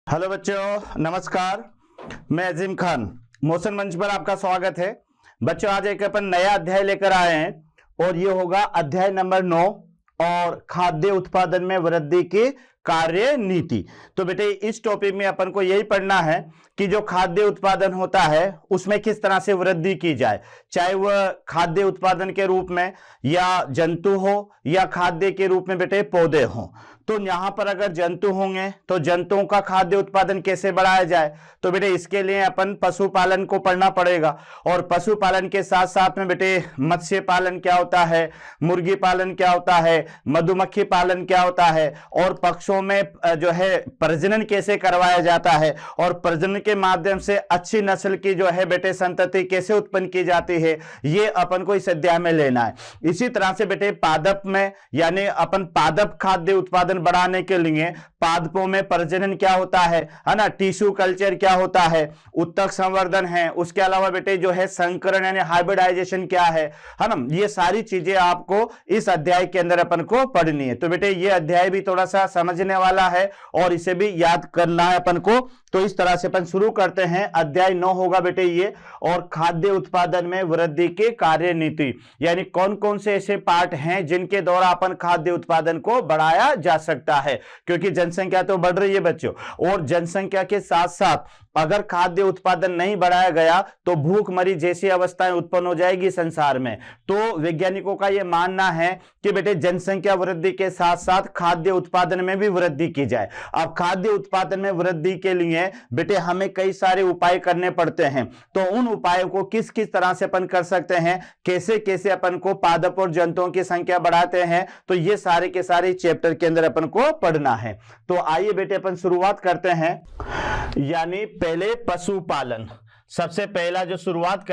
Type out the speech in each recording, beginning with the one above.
Hello बच्चों, नमस्कार। मैं अजीम खान मोशन मंच पर आपका स्वागत है। बच्चों, आज एक अपन नया अध्याय लेकर आए हैं और ये होगा अध्याय नंबर 9 और खाद्य उत्पादन में वृद्धि की कार्य नीति। तो बेटे इस टॉपिक में अपन को यही पढ़ना है कि जो खाद्य उत्पादन होता है उसमें किस तरह से वृद्धि की जाए, चाहे वह खाद्य उत्पादन के रूप में या जंतु हो या खाद्य के रूप में बेटे पौधे हो। तो यहां पर अगर जंतु होंगे तो जंतुओं का खाद्य उत्पादन कैसे बढ़ाया जाए, तो बेटे इसके लिए अपन पशुपालन को पढ़ना पड़ेगा। और पशुपालन के साथ साथ में बेटे मत्स्य पालन क्या होता है, मुर्गी पालन क्या होता है, मधुमक्खी पालन क्या होता है, और पक्षों में जो है प्रजनन कैसे करवाया जाता है, और प्रजनन के माध्यम से अच्छी नस्ल की जो है बेटे संतति कैसे उत्पन्न की जाती है, ये अपन को इस अध्याय में लेना है। इसी तरह से बेटे पादप में यानी अपन पादप खाद्य उत्पादन बढ़ाने के लिए पादपों में प्रजनन क्या होता है ना, टिश्यू कल्चर क्या होता है, उत्तक संवर्धन है, उसके अलावा बेटे जो है संकरण यानी हाइब्रिडाइजेशन क्या है ना, ये सारी चीजें आपको इस अध्याय के अंदर अपन को पढ़नी है। तो बेटे ये अध्याय भी थोड़ा सा समझने वाला है और इसे भी याद करना है अपन को। तो इस तरह से अपन शुरू करते हैं। अध्याय 9 होगा बेटे ये, और खाद्य उत्पादन में वृद्धि की कार्य नीति, यानी कौन कौन से ऐसे पार्ट हैं जिनके द्वारा अपन खाद्य उत्पादन को बढ़ाया जा सकता है, क्योंकि जनसंख्या तो बढ़ रही है बच्चों, और जनसंख्या के साथ साथ अगर खाद्य उत्पादन नहीं बढ़ाया गया तो भूखमरी जैसी अवस्थाएं उत्पन्न हो जाएगी संसार में। तो वैज्ञानिकों का यह मानना है कि बेटे जनसंख्या वृद्धि के साथ साथ खाद्य उत्पादन में भी वृद्धि की जाए। अब खाद्य उत्पादन में वृद्धि के लिए बेटे हमें कई सारे उपाय करने पड़ते हैं। तो उन उपायों को किस किस तरह से अपन कर सकते हैं, कैसे कैसे अपन को पादप और जंतुओं की संख्या बढ़ाते हैं, तो ये सारे के सारे चैप्टर के अंदर अपन को पढ़ना है। तो आइए बेटे अपन शुरुआत करते हैं। यानी पहले पशुपालन, सबसे पहला जो शुरुआत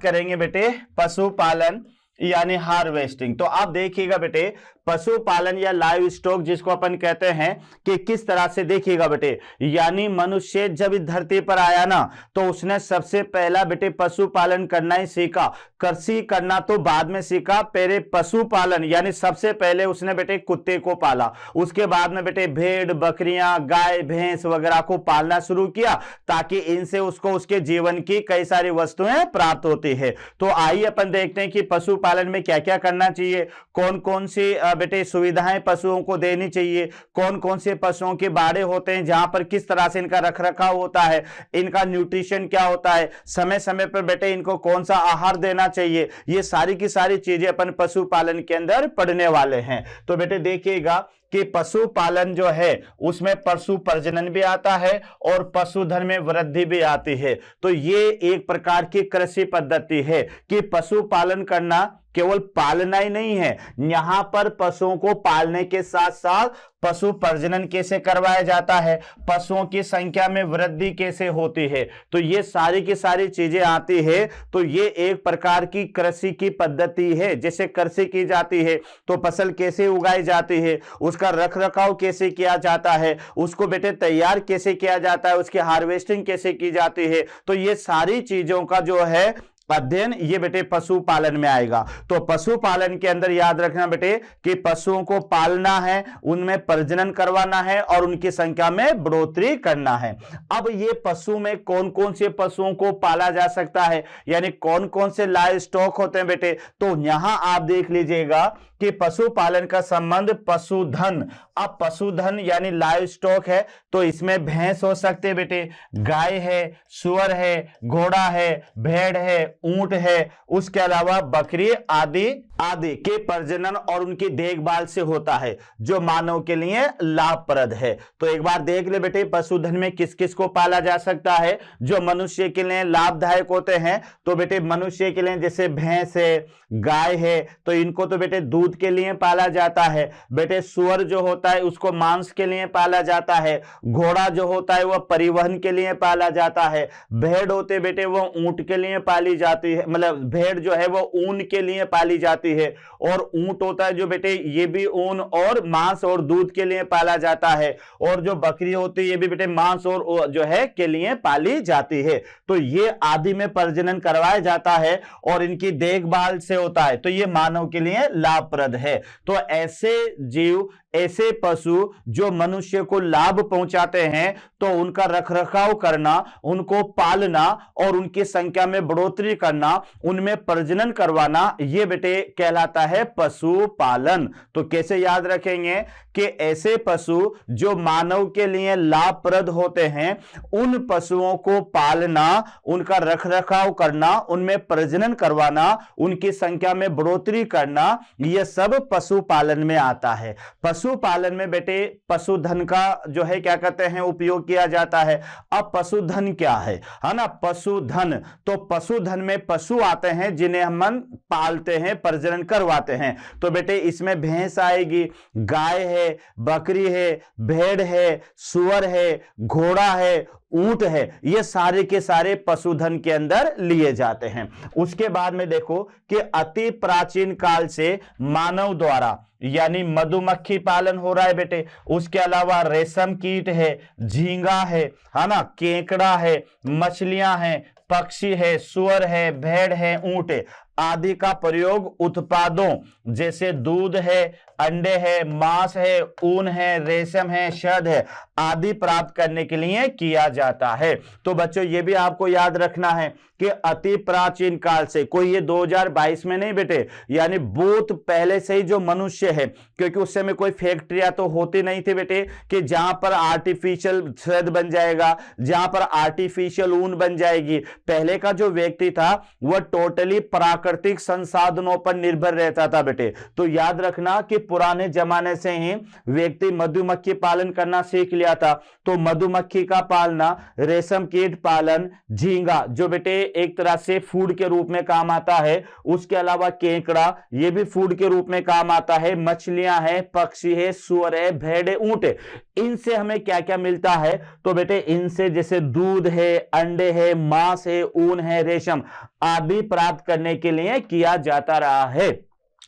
करेंगे बेटे पशुपालन यानी हार्वेस्टिंग। तो आप देखिएगा बेटे पशुपालन या लाइव स्टॉक जिसको अपन कहते हैं कि किस तरह से, देखिएगा बेटे यानी मनुष्य जब इस धरती पर आया ना तो उसने सबसे पहला बेटे पशुपालन करना ही सीखा। कृषि करना तो बाद में सीखा, पहले पशुपालन यानी सबसे पहले उसने बेटे कुत्ते को पाला, उसके बाद में बेटे भेड़ बकरियां गाय भैंस वगैरह को पालना शुरू किया ताकि इनसे उसको उसके जीवन की कई सारी वस्तुएं प्राप्त होती है। तो आइए अपन देखते हैं कि पशुपालन में क्या क्या करना चाहिए, कौन कौन सी बेटे सुविधाएं पशुओं को देनी चाहिए, कौन कौन से पशुओं के बाड़े होते हैं जहां पर किस तरह से इनका रखरखाव होता है, इनका न्यूट्रिशन क्या होता है, समय समय पर बेटे इनको कौन सा आहार देना चाहिए, ये सारी की सारी चीजें अपन पशुपालन के अंदर पढ़ने वाले हैं। तो बेटे देखिएगा कि पशुपालन जो है उसमें पशु प्रजनन भी आता है और पशुधन में वृद्धि भी आती है। तो ये एक प्रकार की कृषि पद्धति है कि पशुपालन करना केवल पालना ही नहीं है, यहां पर पशुओं को पालने के साथ साथ पशु प्रजनन कैसे करवाया जाता है, पशुओं की संख्या में वृद्धि कैसे होती है, तो ये सारी की सारी चीजें आती है। तो ये एक प्रकार की कृषि की पद्धति है। जैसे कृषि की जाती है तो फसल कैसे उगाई जाती है, उसका रखरखाव कैसे किया जाता है, उसको बेटे तैयार कैसे किया जाता है, उसकी हार्वेस्टिंग कैसे की जाती है, तो ये सारी चीजों का जो है अध्ययन ये बेटे पशुपालन में आएगा। तो पशुपालन के अंदर याद रखना बेटे कि पशुओं को पालना है, उनमें प्रजनन करवाना है और उनकी संख्या में बढ़ोतरी करना है। अब ये पशु में कौन कौन से पशुओं को पाला जा सकता है, यानी कौन कौन से लाइव स्टॉक होते हैं बेटे, तो यहां आप देख लीजिएगा कि पशुपालन का संबंध पशुधन। अब पशुधन यानी लाइव स्टॉक है तो इसमें भैंस हो सकते हैं बेटे, गाय है, सुअर है, घोड़ा है, भेड़ है, ऊंट है, उसके अलावा बकरी आदि आदि के प्रजनन और उनकी देखभाल से होता है जो मानव के लिए लाभप्रद है। तो एक बार देख ले बेटे पशुधन में किस किस को पाला जा सकता है जो मनुष्य के लिए लाभदायक होते हैं। तो बेटे मनुष्य के लिए जैसे भैंस है, गाय है, तो इनको तो बेटे दूध के लिए पाला जाता है। बेटे सुअर जो होता है उसको मांस के लिए पाला जाता है। घोड़ा जो होता है वह परिवहन के लिए पाला जाता है। भेड़ होते बेटे वो ऊंट के लिए पाली जाती है, मतलब भेड़ जो है वो ऊन के लिए पाली जाती है। और ऊंट होता है जो बेटे ये भी ऊन और मांस और दूध के लिए पाला जाता है। और जो बकरी होती है ये भी बेटे मांस और जो है के लिए पाली जाती है। तो ये आदि में प्रजनन करवाया जाता है और इनकी देखभाल से होता है, तो ये मानव के लिए लाभप्रद है। तो ऐसे जीव ऐसे पशु जो मनुष्य को लाभ पहुंचाते हैं तो उनका रखरखाव करना, उनको पालना और उनकी संख्या में बढ़ोतरी करना, उनमें प्रजनन करवाना, ये बेटे कहलाता है पशुपालन। तो कैसे याद रखेंगे कि ऐसे पशु जो मानव के लिए लाभप्रद होते हैं उन पशुओं को पालना, उनका रखरखाव करना, उनमें प्रजनन करवाना, उनकी संख्या में बढ़ोतरी करना, यह सब पशुपालन में आता है। पशुपालन में बेटे पशुधन का जो है क्या कहते हैं उपयोग किया जाता है। अब पशुधन क्या है ना, पशुधन, तो पशुधन में पशु आते हैं जिन्हें हम पालते हैं, प्रजनन करवाते हैं। तो बेटे इसमें भैंस आएगी, गाय है, बकरी है, भेड़ है, सुअर है, घोड़ा है, ऊंट है, ये सारे के सारे पशुधन के अंदर लिए जाते हैं। उसके बाद में देखो कि अति प्राचीन काल से मानव द्वारा यानी मधुमक्खी पालन हो रहा है बेटे। उसके अलावा रेशम कीट है, झींगा है ना, केकड़ा है, मछलियां हैं, पक्षी है, सुअर है, भेड़ है, ऊंट है आदि का प्रयोग उत्पादों जैसे दूध है, अंडे है, मांस है, ऊन है, रेशम है, शहद है आदि प्राप्त करने के लिए किया जाता है। तो बच्चों ये भी आपको याद रखना है कि अति प्राचीन काल से, कोई ये 2022 में नहीं बेटे, यानी बहुत पहले से ही जो मनुष्य है, क्योंकि उस समय कोई फैक्ट्रियां तो होती नहीं थी बेटे कि जहां पर आर्टिफिशियल शहद बन जाएगा, जहां पर आर्टिफिशियल ऊन बन जाएगी। पहले का जो व्यक्ति था वह टोटली प्राकृतिक संसाधनों पर निर्भर रहता था बेटे। तो याद रखना कि पुराने जमाने से ही व्यक्ति मधुमक्खी पालन करना सीख लिया था। तो मधुमक्खी का पालना, रेशम कीट पालन, झींगा जो बेटे एक तरह से फूड के रूप में काम आता है, उसके अलावा केकड़ा ये भी फूड के रूप में काम आता है, मछलियां हैं, पक्षी है, सुअर है, भेड़ है, ऊंट है, इनसे हमें क्या क्या मिलता है। तो बेटे इनसे जैसे दूध है, अंडे है, मांस है, ऊन है, रेशम आदि प्राप्त करने के लिए किया जाता रहा है।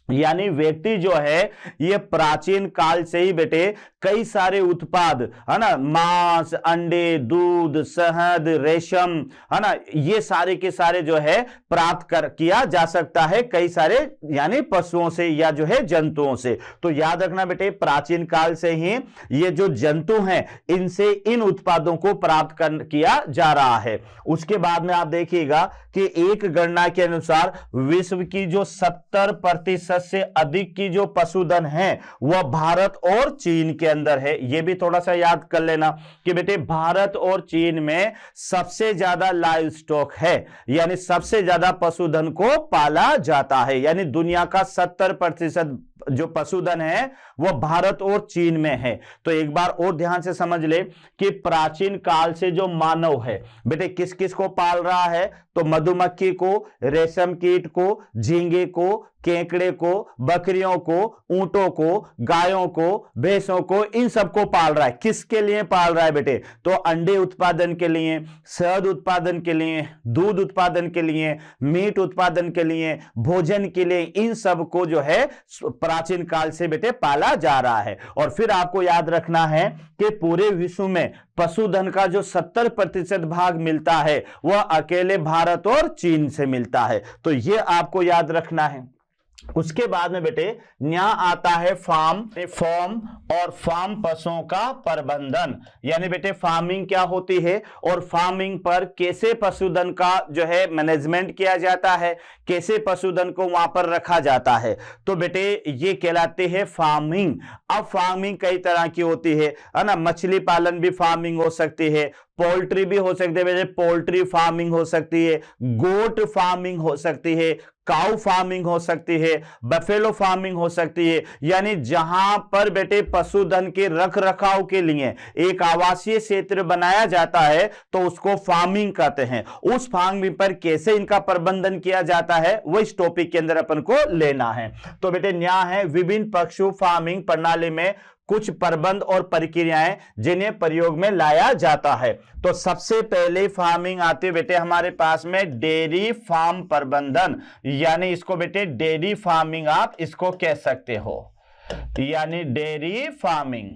यानी व्यक्ति जो है ये प्राचीन काल से ही बेटे कई सारे उत्पाद है ना, मांस, अंडे, दूध, शहद, रेशम है ना, ये सारे के सारे जो है प्राप्त किया जा सकता है कई सारे यानी पशुओं से या जो है जंतुओं से। तो याद रखना बेटे प्राचीन काल से ही ये जो जंतु हैं इनसे इन उत्पादों को प्राप्त किया जा रहा है। उसके बाद में आप देखिएगा कि एक गणना के अनुसार विश्व की जो 70% से अधिक की जो पशुधन है वह भारत और चीन के अंदर है। यह भी थोड़ा सा याद कर लेना कि बेटे भारत और चीन में सबसे ज्यादा लाइव स्टॉक है, यानी सबसे ज्यादा पशुधन को पाला जाता है। यानी दुनिया का 70% जो पशुधन है वह भारत और चीन में है। तो एक बार और ध्यान से समझ ले कि प्राचीन काल से जो मानव है बेटे किस किस को पाल रहा है, तो मधुमक्खी को, रेशम कीट को, झींगे को, केकड़े को, बकरियों को, ऊंटों को, गायों को, भैंसों को, इन सबको पाल रहा है। किसके लिए पाल रहा है बेटे, तो अंडे उत्पादन के लिए, शहद उत्पादन के लिए, दूध उत्पादन के लिए, मीट उत्पादन के लिए, भोजन के लिए, इन सब को जो है प्राचीन काल से बेटे पाला जा रहा है। और फिर आपको याद रखना है कि पूरे विश्व में पशुधन का जो 70% भाग मिलता है वह अकेले भारत और चीन से मिलता है। तो यह आपको याद रखना है। उसके बाद में बेटे यहाँ आता है फार्म और फार्म पशुओं का प्रबंधन। यानी बेटे फार्मिंग क्या होती है और फार्मिंग पर कैसे पशुधन का जो है मैनेजमेंट किया जाता है, कैसे पशुधन को वहां पर रखा जाता है, तो बेटे ये कहलाते हैं फार्मिंग। अब फार्मिंग कई तरह की होती है ना, मछली पालन भी फार्मिंग हो सकती है, पोल्ट्री भी हो सकती है बेटे, पोल्ट्री फार्मिंग हो सकती है, गोट फार्मिंग हो सकती है, काऊ फार्मिंग हो सकती है, बफेलो फार्मिंग हो सकती है। यानी जहां पर बेटे पशुधन के रख रखाव के लिए एक आवासीय क्षेत्र बनाया जाता है तो उसको फार्मिंग कहते हैं। उस फार्मिंग पर कैसे इनका प्रबंधन किया जाता है वो इस टॉपिक के अंदर अपन को लेना है। तो बेटे न्याय है विभिन्न पशु फार्मिंग प्रणाली में कुछ प्रबंध और प्रक्रियाएं जिन्हें प्रयोग में लाया जाता है। तो सबसे पहले फार्मिंग आती है बेटे हमारे पास में डेयरी फार्म प्रबंधन, यानी इसको बेटे डेयरी फार्मिंग आप इसको कह सकते हो, यानी डेयरी फार्मिंग।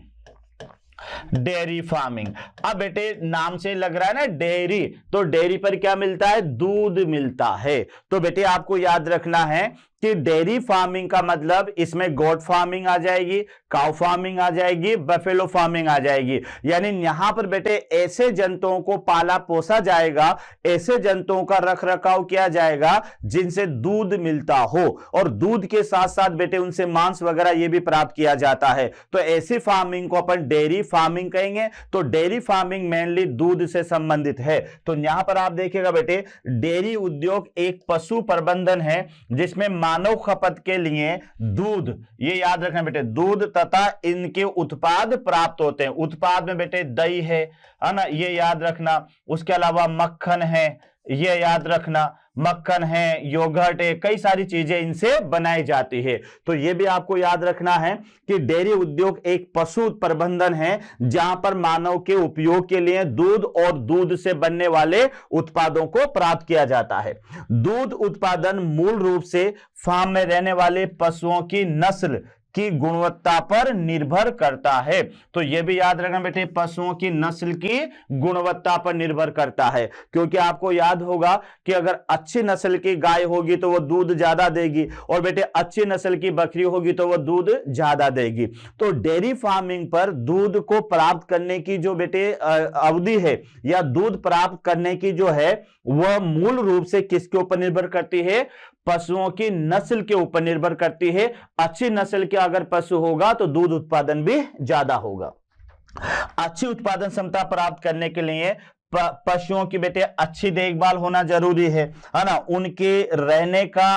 डेयरी फार्मिंग, अब बेटे नाम से लग रहा है ना डेयरी, तो डेयरी पर क्या मिलता है, दूध मिलता है। तो बेटे आपको याद रखना है कि डेयरी फार्मिंग का मतलब इसमें गोट फार्मिंग आ जाएगी, काउ फार्मिंग आ जाएगी, बफेलो फार्मिंग आ जाएगी। यानी यहां पर बेटे ऐसे जंतुओं को पाला पोसा जाएगा, ऐसे जंतुओं का रख रखाव किया जाएगा जिनसे दूध मिलता हो, और दूध के साथ साथ बेटे उनसे मांस वगैरह ये भी प्राप्त किया जाता है। तो ऐसी फार्मिंग को अपन डेयरी फार्मिंग कहेंगे। तो डेयरी फार्मिंग मेनली दूध से संबंधित है। तो यहां पर आप देखिएगा बेटे, डेयरी उद्योग एक पशु प्रबंधन है जिसमें मानव खपत के लिए दूध, ये याद रखना बेटे, दूध तथा इनके उत्पाद प्राप्त होते हैं। उत्पाद में बेटे दही है ना, ये याद रखना। उसके अलावा मक्खन है, ये याद रखना, मक्खन है, योगर्ट है, कई सारी चीजें इनसे बनाई जाती है। तो ये भी आपको याद रखना है कि डेयरी उद्योग एक पशु प्रबंधन है जहां पर मानव के उपयोग के लिए दूध और दूध से बनने वाले उत्पादों को प्राप्त किया जाता है। दूध उत्पादन मूल रूप से फार्म में रहने वाले पशुओं की नस्ल की गुणवत्ता पर निर्भर करता है। तो यह भी याद रखना बेटे, पशुओं की नस्ल की गुणवत्ता पर निर्भर करता है, क्योंकि आपको याद होगा कि अगर अच्छी नस्ल की गाय होगी तो वह दूध ज्यादा देगी, और बेटे अच्छी नस्ल की बकरी होगी तो वह दूध ज्यादा देगी। तो डेयरी फार्मिंग पर दूध को प्राप्त करने की जो बेटे अवधि है या दूध प्राप्त करने की जो है वह मूल रूप से किसके ऊपर निर्भर करती है? पशुओं की नस्ल के ऊपर निर्भर करती है। अच्छी नस्ल के अगर पशु होगा तो दूध उत्पादन भी ज्यादा होगा। अच्छी उत्पादन क्षमता प्राप्त करने के लिए पशुओं की बेटे अच्छी देखभाल होना जरूरी है ना। उनके रहने का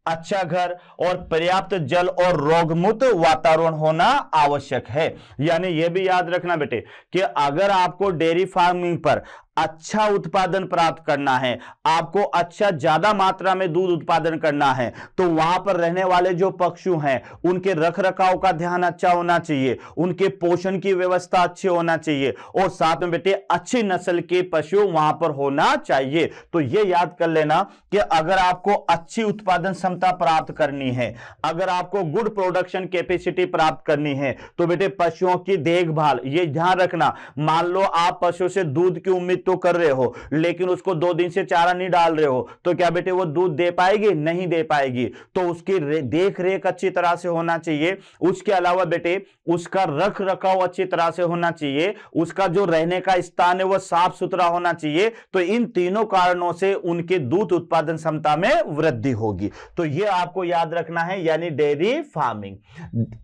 अच्छा घर और पर्याप्त जल और रोगमुक्त वातावरण होना आवश्यक है। यानी यह भी याद रखना बेटे कि अगर आपको डेयरी फार्मिंग पर अच्छा उत्पादन प्राप्त करना है, आपको अच्छा ज्यादा मात्रा में दूध उत्पादन करना है, तो वहां पर रहने वाले जो पशु हैं उनके रख रखाव का ध्यान अच्छा होना चाहिए, उनके पोषण की व्यवस्था अच्छी होना चाहिए, और साथ में बेटे अच्छी नस्ल के पशु वहां पर होना चाहिए। तो यह याद कर लेना कि अगर आपको अच्छी उत्पादन क्षमता प्राप्त करनी है, अगर आपको गुड प्रोडक्शन कैपेसिटी प्राप्त करनी है, तो बेटे पशुओं की देखभाल ये ध्यान रखना। मान लो आप पशु से दूध की उम्मीद तो कर रहे हो, लेकिन उसको 2 दिन से चारा नहीं डाल रहे हो, तो क्या बेटे वो दूध दे पाएगी? नहीं दे पाएगी। तो उसकी देख रेख अच्छी तरह से होना चाहिए। उसके अलावा बेटे उसका रख रखाव अच्छी तरह से होना चाहिए, उसका जो रहने का स्थान है वह साफ सुथरा होना चाहिए। तो इन तीनों कारणों से उनके दूध उत्पादन क्षमता में वृद्धि होगी। तो यह आपको याद रखना है, यानी डेयरी फार्मिंग।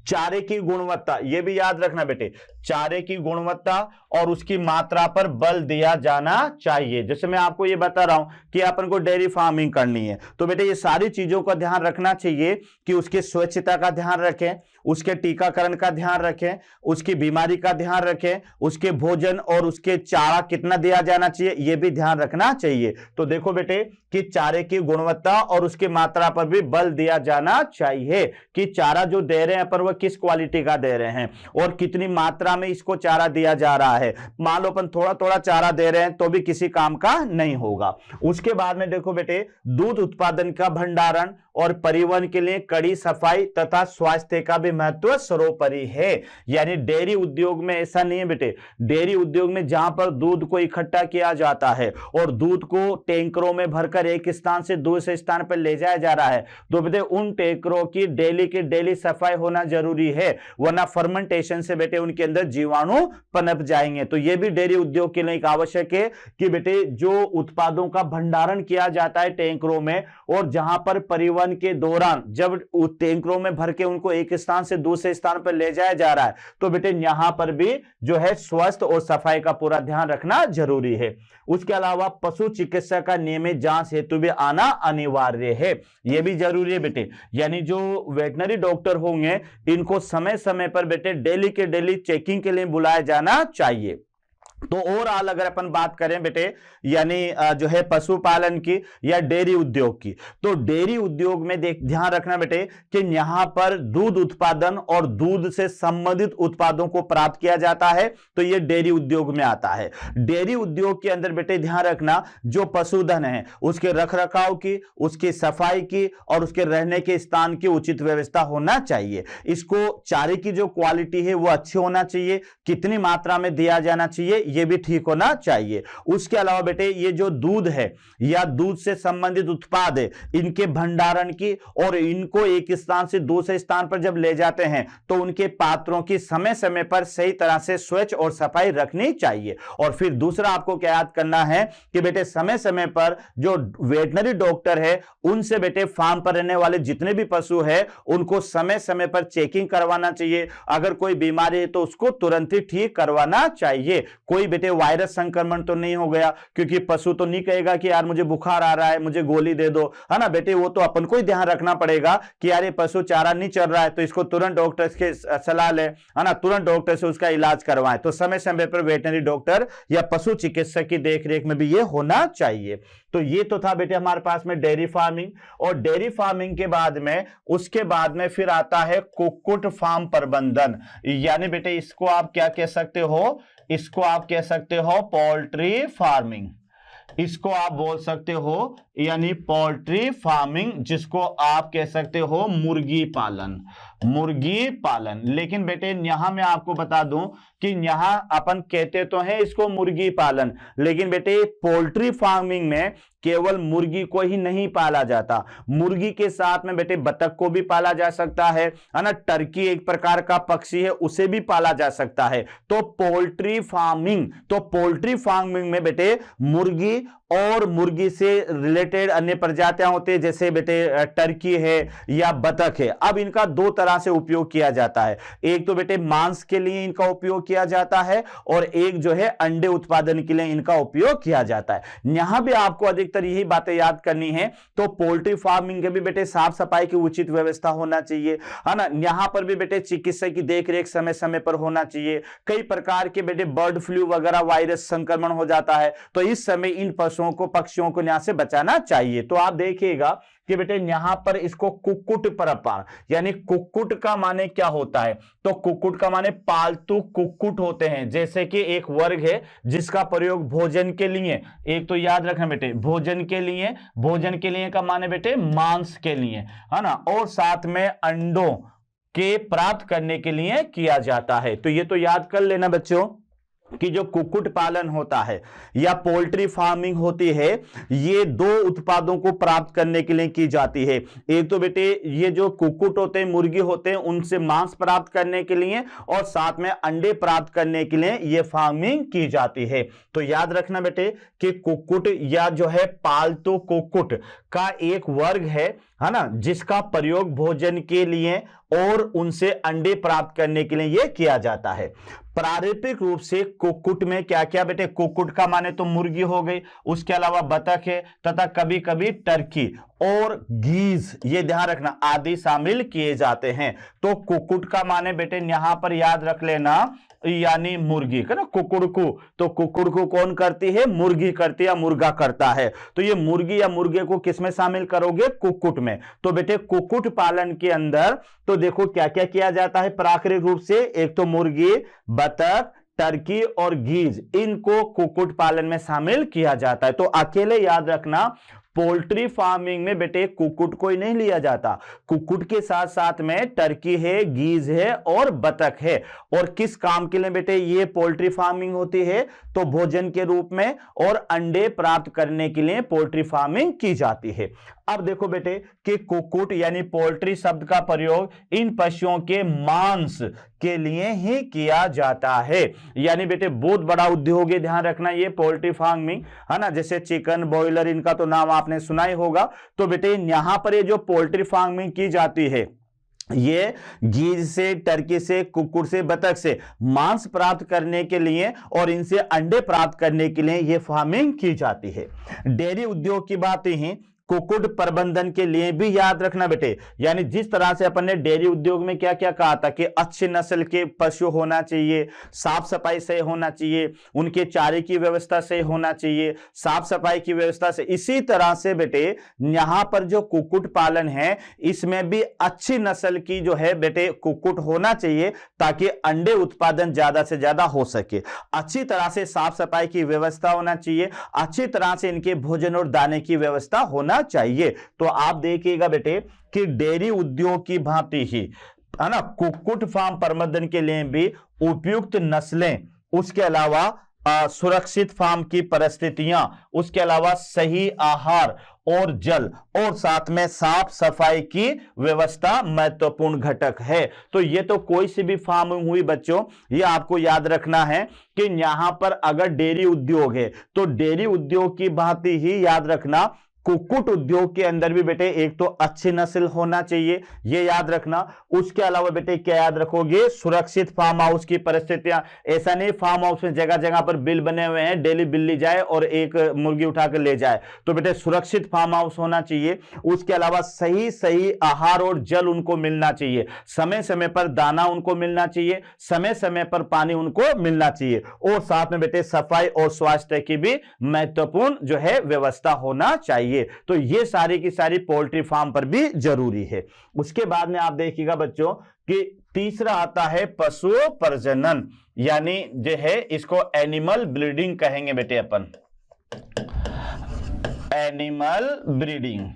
चारे की गुणवत्ता यह भी याद रखना बेटे, चारे की गुणवत्ता और उसकी मात्रा पर बल दिया जाना चाहिए। जैसे मैं आपको ये बता रहा हूं कि अपन को डेयरी फार्मिंग करनी है, तो बेटे ये सारी चीजों का ध्यान रखना चाहिए कि उसकी स्वच्छता का ध्यान रखें, उसके टीकाकरण का ध्यान रखें, उसकी बीमारी का ध्यान रखें, उसके भोजन और उसके चारा कितना दिया जाना चाहिए यह भी ध्यान रखना चाहिए। तो देखो बेटे कि चारे की गुणवत्ता और उसकी मात्रा पर भी बल दिया जाना चाहिए कि चारा जो दे रहे हैं पर वह किस क्वालिटी का दे रहे हैं और कितनी मात्रा में इसको चारा दिया जा रहा है। मान लो अपन थोड़ा थोड़ा चारा दे रहे हैं तो भी किसी काम का नहीं होगा। उसके बाद में देखो बेटे दूध उत्पादन का भंडारण और परिवहन के लिए कड़ी सफाई तथा स्वास्थ्य का भी महत्व सर्वोपरि है। यानी डेयरी उद्योग में ऐसा नहीं है बेटे, डेयरी उद्योग में जहां पर दूध को इकट्ठा किया जाता है और दूध को टैंकरों में भरकर एक स्थान से दूसरे स्थान पर ले जाया जा रहा है, तो बेटे उन टैंकरों की डेली सफाई होना जरूरी है, वरना फर्मेंटेशन से बेटे उनके अंदर जीवाणु पनप जाएंगे। तो यह भी डेयरी उद्योग के लिए आवश्यक है कि बेटे जो उत्पादों का भंडारण किया जाता है टैंकरों में, और जहां पर परिवहन के दौरान जब टैंकरों में भर के उनको एक स्थान से दूसरे स्थान पर ले जाया जा रहा है, तो बेटे यहां पर भी जो है स्वास्थ्य और सफाई का पूरा ध्यान रखना जरूरी है। उसके अलावा पशु चिकित्सा का नियमित जांच हेतु भी आना अनिवार्य है, यह भी जरूरी है बेटे। यानी जो वेटनरी डॉक्टर होंगे इनको समय समय पर बेटे डेली के डेली चेकिंग के लिए बुलाया जाना चाहिए। तो ओवरऑल अगर अपन बात करें बेटे यानी जो है पशुपालन की या डेयरी उद्योग की, तो डेयरी उद्योग में ध्यान रखना बेटे कि यहां पर दूध उत्पादन और दूध से संबंधित उत्पादों को प्राप्त किया जाता है, तो यह डेयरी उद्योग में आता है। डेयरी उद्योग के अंदर बेटे ध्यान रखना जो पशुधन है उसके रखरखाव की, उसकी सफाई की और उसके रहने के स्थान की उचित व्यवस्था होना चाहिए। इसको चारे की जो क्वालिटी है वो अच्छी होना चाहिए, कितनी मात्रा में दिया जाना चाहिए ये भी ठीक होना चाहिए। उसके अलावा बेटे ये जो दूध है या दूध से संबंधित उत्पाद है, इनके भंडारण की और इनको एक स्थान से दूसरे स्थान पर जब ले जाते हैं तो उनके पात्रों की समय समय पर सही तरह से स्वच्छ और सफाई रखनी चाहिए। और फिर दूसरा आपको क्या याद करना है कि बेटे समय समय पर जो वेटनरी डॉक्टर है उनसे बेटे फार्म पर रहने वाले जितने भी पशु है उनको समय समय पर चेकिंग करवाना चाहिए। अगर कोई बीमारी है तो उसको तुरंत ही ठीक करवाना चाहिए। कोई बेटे वायरस संक्रमण तो नहीं हो गया, क्योंकि पशु तो नहीं कहेगा कि यार मुझे बुखार आ रहा है मुझे गोली दे दो, है ना बेटे। वो तो अपन को ही ध्यान रखना पड़ेगा कि यार ये पशु चारा नहीं चल रहा है तो इसको तुरंत डॉक्टर के सलाह ले, है ना, तुरंत डॉक्टर से उसका इलाज करवाएं। तो समय समय पर वेटनरी डॉक्टर या पशु चिकित्सक की देखरेख में भी ये होना चाहिए। तो ये तो था बेटे हमारे पास में डेयरी फार्मिंग। और डेयरी फार्मिंग के बाद में उसके बाद में फिर आता है कुक्कुट फार्म प्रबंधन, यानी बेटे इसको आप क्या कह सकते हो, इसको आप कह सकते हो पोल्ट्री फार्मिंग, इसको आप बोल सकते हो यानी पोल्ट्री फार्मिंग, जिसको आप कह सकते हो मुर्गी पालन, मुर्गी पालन। लेकिन बेटे यहां मैं आपको बता दूं कि यहां अपन कहते तो हैं इसको मुर्गी पालन, लेकिन बेटे पोल्ट्री फार्मिंग में केवल मुर्गी को ही नहीं पाला जाता, मुर्गी के साथ में बेटे बतख को भी पाला जा सकता है ना, टर्की एक प्रकार का पक्षी है उसे भी पाला जा सकता है। तो पोल्ट्री फार्मिंग, तो पोल्ट्री फार्मिंग में बेटे मुर्गी और मुर्गी से रिलेटेड अन्य प्रजातियां होती है, जैसे बेटे टर्की है या बतख है। अब इनका दो तरह से उपयोग किया जाता है, एक तो बेटे मांस के लिए इनका उपयोग किया जाता है और एक जो है अंडे उत्पादन के लिए इनका उपयोग किया जाता है। यहां भी आपको अधिकतर यही बातें याद करनी है। तो पोल्ट्री फार्मिंग के भी बेटे साफ सफाई की उचित व्यवस्था होना चाहिए, है ना। यहां पर भी बेटे चिकित्सक की देखरेख समय समय पर होना चाहिए। कई प्रकार के बेटे बर्ड फ्लू वगैरह वायरस संक्रमण हो जाता है, तो इस समय इन पशुओं को पक्षियों को यहां से बचाना चाहिए। तो आप देखिएगा कि बेटे यहां पर इसको कुक्कुट परपार, यानी कुक्कुट का माने क्या होता है, तो कुक्कुट का माने पालतू कुक्कुट होते हैं। जैसे कि एक वर्ग है जिसका प्रयोग भोजन के लिए, एक तो याद रखना बेटे भोजन के लिए, भोजन के लिए का माने बेटे मांस के लिए, है ना, और साथ में अंडों के प्राप्त करने के लिए किया जाता है। तो ये तो याद कर लेना बच्चों कि जो कुक्कुट पालन होता है या पोल्ट्री फार्मिंग होती है, ये दो उत्पादों को प्राप्त करने के लिए की जाती है। एक तो बेटे ये जो कुक्कुट होते हैं, मुर्गी होते हैं, उनसे मांस प्राप्त करने के लिए और साथ में अंडे प्राप्त करने के लिए ये फार्मिंग की जाती है। तो याद रखना बेटे कि कुक्कुट या जो है पालतू कुक्कुट का एक वर्ग है ना, जिसका प्रयोग भोजन के लिए और उनसे अंडे प्राप्त करने के लिए यह किया जाता है। पारंपरिक रूप से कुक्कुट में क्या क्या बेटे, कुक्कुट का माने तो मुर्गी हो गई, उसके अलावा बतख है तथा कभी कभी टर्की और गीज, ये ध्यान रखना, आदि शामिल किए जाते हैं। तो कुक्कुट का माने बेटे यहां पर याद रख लेना यानी मुर्गी का ना, कुकुड़कू, तो कुकुड़कू कौन करती है, मुर्गी करती है या मुर्गा करता है। तो ये मुर्गी या मुर्गे को किसमें शामिल करोगे, कुक्कुट में। तो बेटे कुक्कुट पालन के अंदर तो देखो क्या क्या किया जाता है प्राकृतिक रूप से, एक तो मुर्गी, बतख, टर्की और गीज, इनको कुक्कुट पालन में शामिल किया जाता है। तो अकेले याद रखना पोल्ट्री फार्मिंग में बेटे कुक्कुट को ही नहीं लिया जाता, कुक्कुट के साथ साथ में टर्की है, गीज है और बतख है। और किस काम के लिए बेटे ये पोल्ट्री फार्मिंग होती है, तो भोजन के रूप में और अंडे प्राप्त करने के लिए पोल्ट्री फार्मिंग की जाती है। अब देखो बेटे कि कुक्कुट यानी पोल्ट्री शब्द का प्रयोग इन पशुओं के मांस के लिए ही किया जाता है, यानी बेटे बहुत बड़ा उद्योग है, ध्यान रखना ये पोल्ट्री फार्मिंग, है ना। जैसे चिकन, बॉयलर, इनका तो नाम आपने सुना ही होगा। तो बेटे यहां पर ये जो पोल्ट्री फार्मिंग की जाती है, ये गीज से, टर्की से, कुक्कुट से, बतख से मांस प्राप्त करने के लिए और इनसे अंडे प्राप्त करने के लिए ये फार्मिंग की जाती है। डेयरी उद्योग की बात ही कुक्कुट प्रबंधन के लिए भी याद रखना बेटे, यानी जिस तरह से अपन ने डेयरी उद्योग में क्या क्या कहा था कि अच्छी नस्ल के पशु होना चाहिए, साफ सफाई से होना चाहिए, उनके चारे की व्यवस्था से होना चाहिए, साफ सफाई की व्यवस्था से, इसी तरह से बेटे यहां पर जो कुक्कुट पालन है इसमें भी अच्छी नस्ल की जो है बेटे कुक्कुट होना चाहिए ताकि अंडे उत्पादन ज्यादा से ज्यादा हो सके। अच्छी तरह से साफ सफाई की व्यवस्था होना चाहिए, अच्छी तरह से इनके भोजन और दाने की व्यवस्था होना चाहिए। तो आप देखिएगा बेटे कि डेयरी उद्योग की भांति ही, है ना, कुक्कुट फार्म प्रबंधन के लिए भी उपयुक्त नस्लें, उसके अलावा सुरक्षित फार्म की परिस्थितियां, उसके अलावा सही आहार और जल और साथ में साफ सफाई की व्यवस्था महत्वपूर्ण घटक है। तो ये तो कोई सी भी फार्म हुई बच्चों, ये आपको याद रखना है कि यहां पर अगर डेयरी उद्योग है तो डेयरी उद्योग की भांति ही याद रखना कुक्कुट उद्योग के अंदर भी बेटे एक तो अच्छी नस्ल होना चाहिए, ये याद रखना। उसके अलावा बेटे क्या याद रखोगे, सुरक्षित फार्म हाउस की परिस्थितियां। ऐसा नहीं फार्म हाउस में जगह जगह पर बिल बने हुए हैं, डेली बिल्ली जाए और एक मुर्गी उठाकर ले जाए, तो बेटे सुरक्षित फार्म हाउस होना चाहिए। उसके अलावा सही सही आहार और जल उनको मिलना चाहिए, समय समय पर दाना उनको मिलना चाहिए, समय समय पर पानी उनको मिलना चाहिए, और साथ में बेटे सफाई और स्वास्थ्य की भी महत्वपूर्ण जो है व्यवस्था होना चाहिए। तो ये सारी की सारी पोल्ट्री फार्म पर भी जरूरी है। उसके बाद में आप देखिएगा बच्चों कि तीसरा आता है पशु प्रजनन, यानी जो है इसको एनिमल ब्रीडिंग कहेंगे बेटे अपन, एनिमल ब्रीडिंग,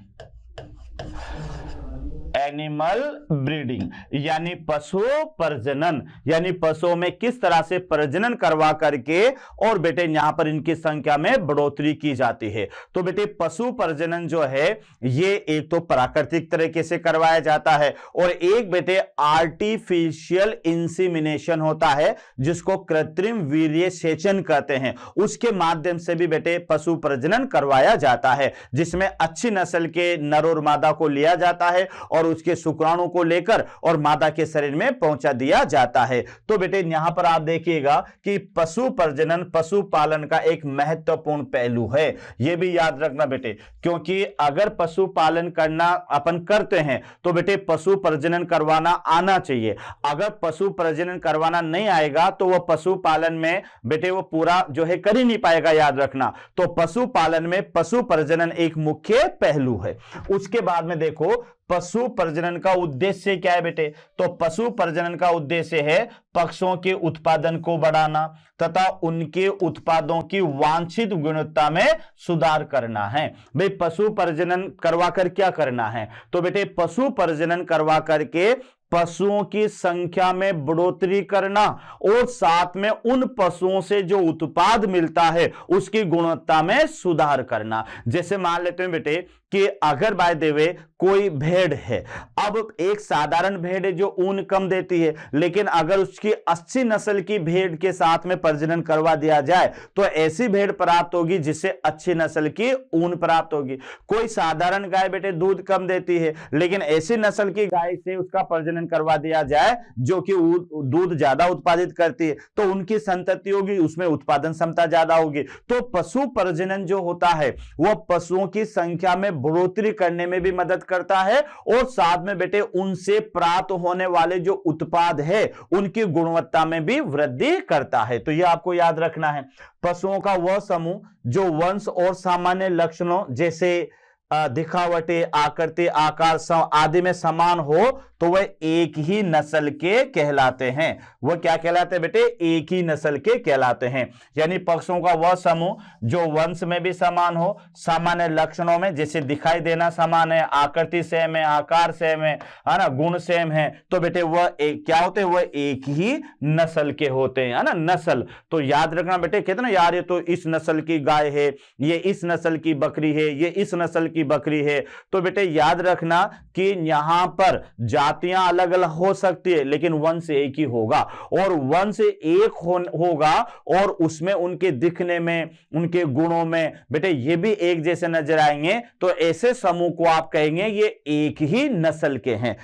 एनिमल ब्रीडिंग यानी पशु प्रजनन, यानी पशुओं में किस तरह से प्रजनन करवा करके और बेटे यहां पर इनकी संख्या में बढ़ोतरी की जाती है। तो बेटे पशु प्रजनन जो है ये एक तो प्राकृतिक तरीके से करवाया जाता है और एक बेटे आर्टिफिशियल इंसीमिनेशन होता है जिसको कृत्रिम वीर्य सेचन कहते हैं, उसके माध्यम से भी बेटे पशु प्रजनन करवाया जाता है, जिसमें अच्छी नस्ल के नर और मादा को लिया जाता है और उसके शुक्राणु को लेकर और मादा के शरीर में पहुंचा दिया जाता है। तो बेटे यहां पर आप देखिएगा कि पशु प्रजनन पशु पालन का एक महत्वपूर्ण पहलू है, यह भी याद रखना बेटे, क्योंकि अगर पशु पालन करना अपन करते हैं तो बेटे पशु प्रजनन करवाना आना चाहिए। अगर पशु प्रजनन करवाना नहीं आएगा तो वह पशु पालन में बेटे वो पूरा जो है कर ही नहीं पाएगा, याद रखना। तो पशु पालन में पशु प्रजनन एक मुख्य पहलू है। उसके बाद में देखो पशु प्रजनन का उद्देश्य क्या है बेटे, तो पशु प्रजनन का उद्देश्य है पक्षों के उत्पादन को बढ़ाना तथा उनके उत्पादों की वांछित गुणवत्ता में सुधार करना है। भाई पशु प्रजनन करवाकर क्या करना है, तो बेटे पशु प्रजनन करवा करके पशुओं की संख्या में बढ़ोतरी करना और साथ में उन पशुओं से जो उत्पाद मिलता है उसकी गुणवत्ता में सुधार करना। जैसे मान लेते हैं बेटे कि अगर बाय द वे कोई भेड़ है, अब एक साधारण भेड़ है जो ऊन कम देती है, लेकिन अगर उसकी अच्छी नस्ल की भेड़ के साथ में प्रजनन करवा दिया जाए तो ऐसी भेड़ प्राप्त होगी जिससे अच्छी नस्ल की ऊन प्राप्त होगी। कोई साधारण गाय बेटे दूध कम देती है, लेकिन ऐसी नस्ल की गाय से उसका प्रजनन करवा दिया जाए जो कि दूध ज्यादा उत्पादित करती है, तो उनकी संतति होगी, उसमें उत्पादन क्षमता ज्यादा होगी। तो पशु प्रजनन जो होता है वह पशुओं की संख्या में बढ़ोतरी करने में भी मदद करता है और साथ में बेटे उनसे प्राप्त होने वाले जो उत्पाद है उनकी गुणवत्ता में भी वृद्धि करता है। तो यह आपको याद रखना है। पशुओं का वह समूह जो वंश और सामान्य लक्षणों जैसे दिखावटी, आकृति, आकार आदि में समान हो तो वह एक ही नस्ल के कहलाते हैं। वह क्या कहलाते हैं बेटे, एक ही नस्ल के कहलाते हैं। यानी पक्षों का वह समूह जो वंश में भी समान हो, सामान्य लक्षणों में जैसे दिखाई देना समान है, आकृति सेम है, आकार सेम है ना, गुण सेम है, तो बेटे वह एक क्या होते हैं, वह एक ही नस्ल के होते हैं, है ना, नस्ल। तो याद रखना बेटे, कहते ना यार ये तो इस नस्ल की गाय है, ये इस नस्ल की बकरी है, ये इस नस्ल की बकरी है। तो बेटे याद रखना कि यहां पर जातियां अलग अलग हो सकती है लेकिन वंश एक ही होगा, और वंश एक होगा और उसमें उनके दिखने में, उनके गुणों में बेटे ये भी एक जैसे नजर आएंगे। तो ऐसे समूह को आप कहेंगे ये एक ही नस्ल के हैं।